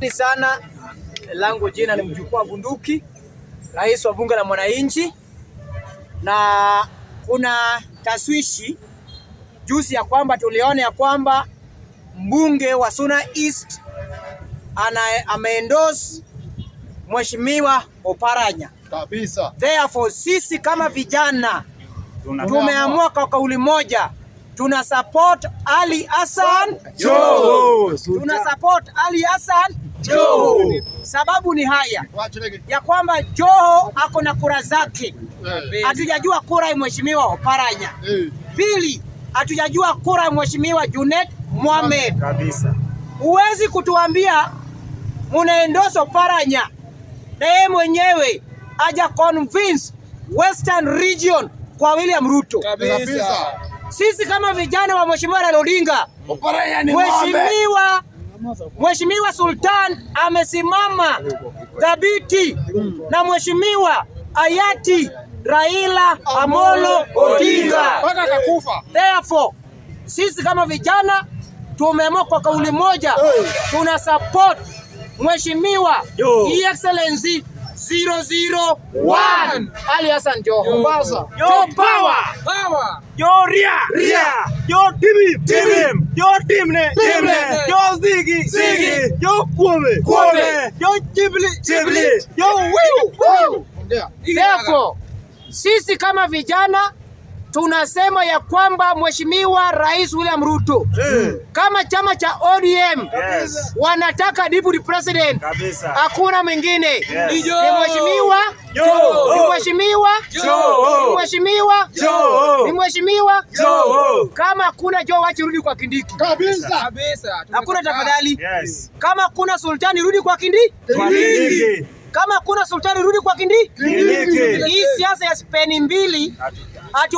Sana langu jina ni mjukuu wa bunduki, rais wa bunge la mwananchi, na kuna taswishi juzi ya kwamba tuliona ya kwamba mbunge wa Suna East ameendorse Mheshimiwa Oparanya kabisa. Therefore sisi kama vijana tumeamua kwa kauli moja, tuna support Ali Hassan Joho. Tuna support Ali Hassan Joho. Sababu ni haya ya kwamba Joho ako na kura zake. Hatujajua kura ya Mheshimiwa Oparanya. Pili, hatujajua kura ya Mheshimiwa Junet Mohamed. Kabisa. Huwezi kutuambia munaendorse Oparanya na yeye mwenyewe aja convince Western Region kwa William Ruto. Kabisa. Sisi kama vijana wa Mheshimiwa Raila Odinga, Mheshimiwa Sultan amesimama dhabiti na Mheshimiwa hayati Raila Amolo Odinga mpaka akakufa. Therefore sisi kama vijana tumeamua kwa kauli moja, tuna support Mheshimiwa Excellency 001 Ali Hassan Joho. Yo power. Yo ria. Yo team. Yo timne. Yo zigi. Yo kuome. Yo chibli. Yo woo. Therefore sisi kama vijana tunasema ya kwamba Mheshimiwa Rais William Ruto kama chama cha ODM wanataka deputy president, hakuna mwingine. Ni Mheshimiwa Joho. Kama kuna Joho wacha rudi kwa Kindiki. Kabisa. Hakuna tafadhali. Kama kuna Sultani rudi kwa Kindiki. Kama kuna Sultani rudi kwa Kindiki. Hii siasa ya speni mbili ati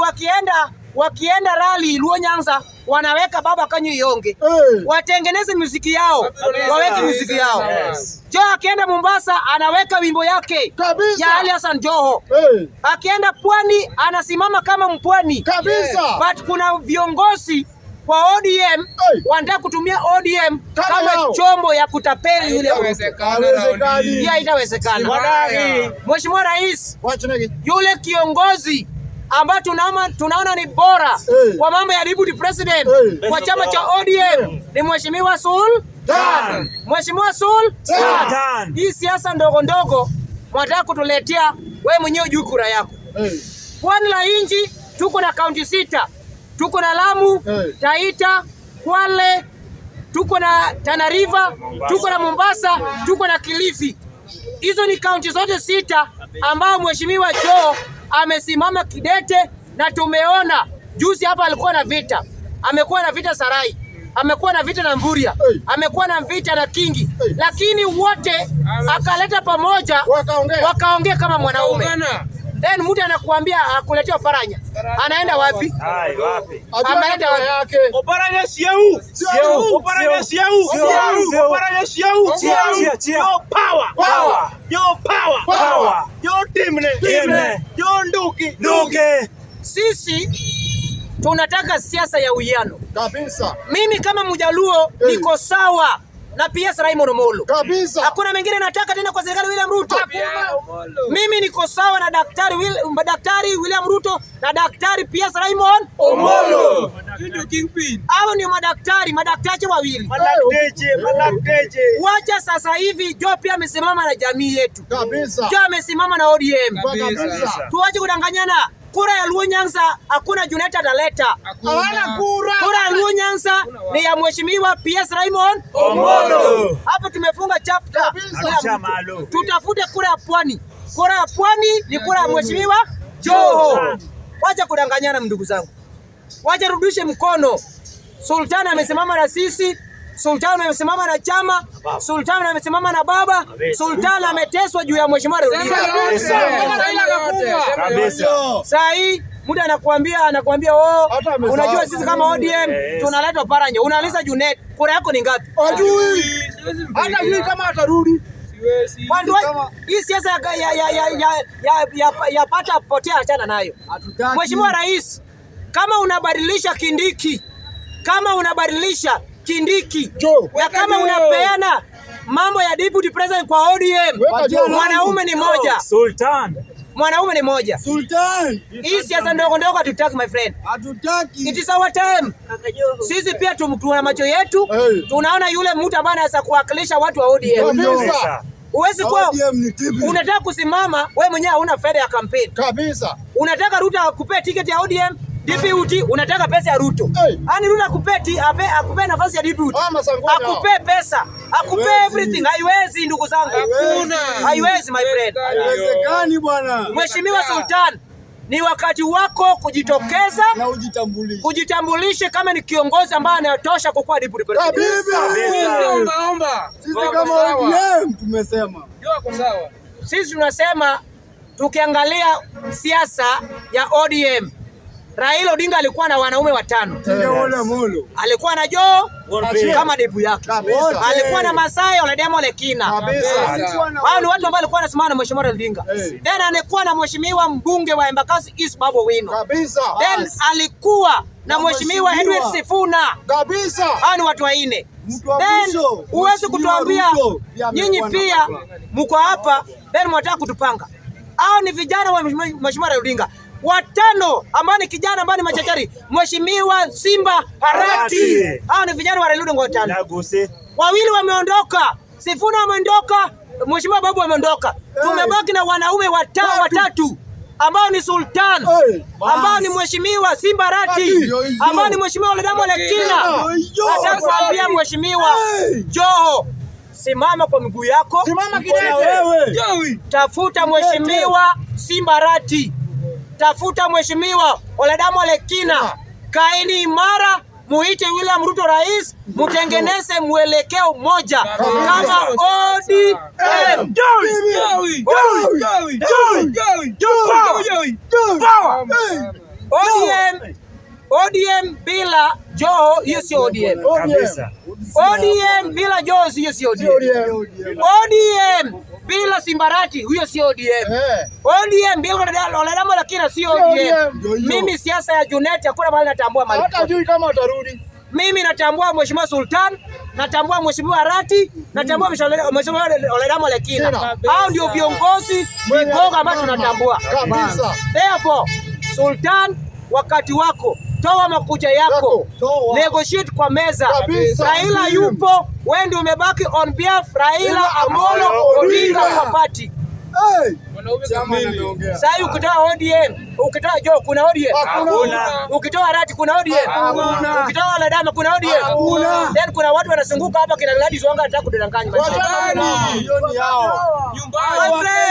wakienda rally Luo Nyanza wanaweka baba kanyu ionge. Watengeneze muziki yao, waweke muziki yao. Joho akienda Mombasa anaweka wimbo yake ya Ali Hassan Joho. Akienda Pwani anasimama kama Mpwani. But kuna viongozi kwa ODM wanataka kutumia ODM kama chombo ya kutapeli yule. Haitawezekana. Mheshimiwa Rais, yule kiongozi ambaye tunaona ni bora kwa mambo ya deputy president kwa chama cha ODM ni Mheshimiwa Sultan. Hii siasa ndogo ndogo wanataka kutuletea, wewe mwenyewe juu kura yako. Pwani la inji tuko na kaunti 6. Tuko na Lamu, Taita, Kwale, tuko na Tana River, tuko na Mombasa, tuko na Kilifi. Hizo ni kaunti zote 6 ambao Mheshimiwa Joho amesimama kidete, na tumeona juzi hapa alikuwa na vita. Amekuwa na vita Sarai, amekuwa na vita na Mvuria, amekuwa na vita na Kingi, lakini wote akaleta pamoja wakaongea kama mwanaume. Then mtu anakuambia akuletea Oparanya. Anaenda wapi? Ameenda wapi? Oparanya siau. Yo power. Yo timne. Yo nduki. Sisi tunataka siasa ya uwiano. Kabisa. Mimi kama Mjaluo niko sawa na PS Raymond Omolo. Kabisa. Hakuna mengine nataka tena kwa serikali William Ruto. Mimi niko sawa na Daktari William Ruto na Daktari PS Raymond Omolo. Hao ni madaktari wawili. Malakteje. Wacha sasa hivi Joho pia amesimama na jamii yetu. Kabisa. Joho amesimama na ODM. Kabisa. Tuache kudanganyana. Kura ya Luo Nyanza hakuna Junet ataleta. Hawana kura. Kura ya Luo Nyanza ni ya Mheshimiwa PS Raymond Omolo. Hapo tumefunga chapter. Tutafute kura ya Pwani. Kura ya Pwani ni kura ya Mheshimiwa Joho. Wacha kudanganyana ndugu zangu. Wacha rudishe mkono. Sultan amesimama na sisi. Sultan amesimama na chama. Sultan amesimama na baba. Sultan ameteswa juu ya Mheshimiwa Odinga. Sasa hii muda anakuambia unajua sisi kama ODM tunaleta Oparanya. Unaliza Junet, kura yako ni ngapi? Hajui. Hata yeye kama atarudi. Hii siasa ya pata potea, achana nayo. Mheshimiwa Rais, kama unabadilisha Kindiki, na kama unapeana mambo ya deputy president kwa ODM. Mwanaume ni moja. Sultan. Mwanaume ni moja. Sultan. Hii siasa ndogo ndogo hatutaki my friend. Hatutaki. It is our time. Sisi pia tuna macho yetu. Tunaona yule mtu ambaye anaweza kuwakilisha watu wa ODM. Uwezi kwa unataka kusimama wewe mwenyewe hauna fedha ya campaign. Kabisa. Unataka Ruto akupe ticket ya ODM, DPUT, unataka pesa ya Ruto. Yaani Ruto akupe nafasi ya DPUT. Akupe pesa, akupe everything. Haiwezi ndugu zangu. Haiwezi my friend. Haiwezekani bwana. Mheshimiwa Sultan, ni wakati wako kujitokeza na ujitambulishe. Kujitambulishe kama ni kiongozi ambaye anatosha kukuwa deputy president. Kabisa. Omba. Sisi kama ODM tumesema. Sawa. Sisi tunasema tukiangalia siasa ya ODM, Raila Odinga alikuwa na wanaume 5. Alikuwa na Joe kama debu yake. Alikuwa na Masai Oledemo Lekina. Hao ni watu ambao walikuwa wanasimama na Mheshimiwa Raila Odinga. Then alikuwa na Mheshimiwa mbunge wa Embakasi East Babu Owino. Then alikuwa na Mheshimiwa Edward Sifuna. Hao ni watu 4. Then uweze kutuambia nyinyi pia mko hapa then mwataka kutupanga. Hao ni vijana wa Mheshimiwa Raila Odinga. 5 ambao ni kijana ambao ni machachari. Mheshimiwa Simba Harati. Hao ni vijana wa Raila Odinga 5. 2 wameondoka. Sifuna ameondoka, Mheshimiwa Babu ameondoka. Tumebaki na wanaume 3 ambao ni Sultan, ambao ni Mheshimiwa Simba Harati, ambao ni Mheshimiwa Oledamo Lekina. Nataka kuambia Mheshimiwa Joho, simama kwa miguu yako. Simama kidete. Tafuta Mheshimiwa Simba Harati. Tafuta Mheshimiwa Oledamo Lekina. Kaini imara, muite William Ruto rais, mutengeneze mwelekeo moja kama ODM. ODM bila Joho, hiyo sio ODM. ODM bila Joho, hiyo sio ODM. ODM bila Simba Harati, huyo sio ODM. ODM bila Oledamo Lekina sio ODM. Mimi siasa ya Junet hakuna mahali natambua mali. Hata hujui kama utarudi. Mimi natambua Mheshimiwa Sultan, natambua Mheshimiwa Harati, natambua Mheshimiwa Oledamo Lekina. Hao ndio viongozi vigogo ambao tunatambua. Kabisa. Therefore, Sultan, wakati wako, toa makucha yako, negotiate kwa meza. Raila yupo, wewe ndio umebaki on behalf Raila Amolo Odinga kwa party. Sasa ukitoa ODM, ukitoa Joho kuna ODM. Hakuna. Ukitoa Harati kuna ODM. Hakuna. Ukitoa Oledamo kuna ODM. Hakuna. Then kuna watu wanazunguka hapa kina Gladys Wanga anataka kudanganya. Jioni yao.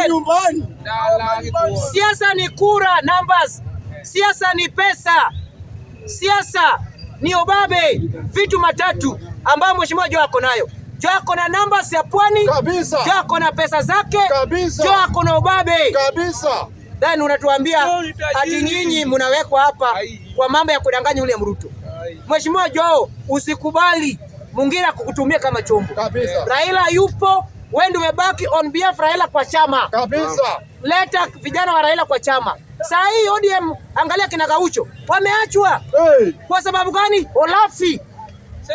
Nyumbani. Siasa ni kura numbers. Siasa ni pesa. Siasa ni ubabe. Vitu matatu ambayo Mheshimiwa Joho ako nayo. Joho ako na numbers ya pwani. Kabisa. Joho ako na pesa zake. Kabisa. Joho ako na ubabe. Kabisa. Then unatuambia ati nyinyi mnawekwa hapa kwa mambo ya kudanganya William Ruto. Mheshimiwa Joho, usikubali mwingine kukutumia kama chombo. Kabisa. Raila yupo, wewe ndio umebaki on behalf Raila kwa chama. Kabisa. Leta vijana wa Raila kwa chama. Saa hii ODM, angalia kina Gaucho wameachwa. Kwa sababu gani? Olafi.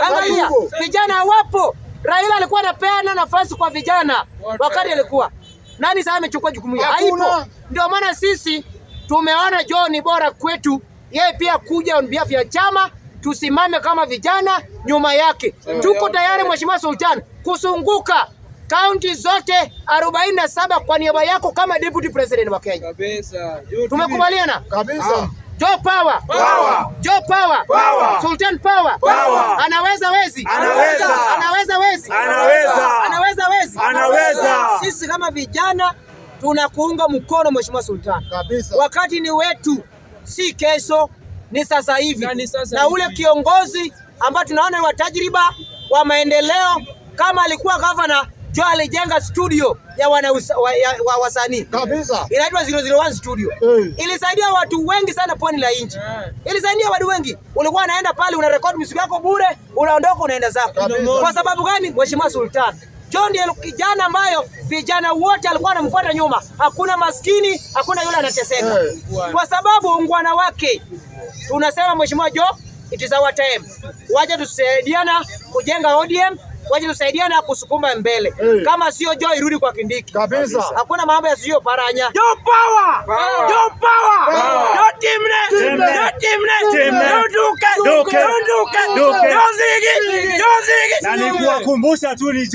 Angalia vijana hawapo. Raila alikuwa anapeana nafasi kwa vijana wakati alikuwa. Nani sasa amechukua jukumu hilo? Haipo. Ndio maana sisi tumeona Joho ni bora kwetu yeye pia kuja on behalf ya chama, tusimame kama vijana nyuma yake. Tuko tayari Mheshimiwa Sultan kusunguka kaunti zote 47 kwa niaba yako kama deputy president wa Kenya. Kabisa. Tumekubaliana? Kabisa. Joho power. Joho power. Sultan power. Anaweza wezi. Anaweza wezi. Anaweza wezi. Sisi kama vijana tunakuunga mkono Mheshimiwa Sultan. Kabisa. Wakati ni wetu, si kesho, ni sasa hivi. Na ule kiongozi ambao tunaona wa tajriba wa maendeleo, kama alikuwa governor, Joho alijenga studio ya wasanii. Kabisa. Inaitwa 001 studio. Ilisaidia watu wengi sana pwani la nchi. Ilisaidia watu wengi. Ulikuwa unaenda pale una record muziki wako bure, unaondoka unaenda zako. Kwa sababu gani? Mheshimiwa Sultan. Joho ndiye kijana ambayo vijana wote alikuwa anamfuata nyuma. Hakuna maskini, hakuna yule anateseka. Kwa sababu ungwana wake. Tunasema Mheshimiwa Joho, it is our time. Waje tusaidiana kujenga ODM waje tusaidiane na kusukuma mbele. Kama sio Joe irudi kwa Kindiki. Kabisa. Hakuna mambo ya sio paranya. Joe power. Joe power. Joe timne. Joe timne. Joe duke. Joe zigi. Na nikuwakumbusha tu ni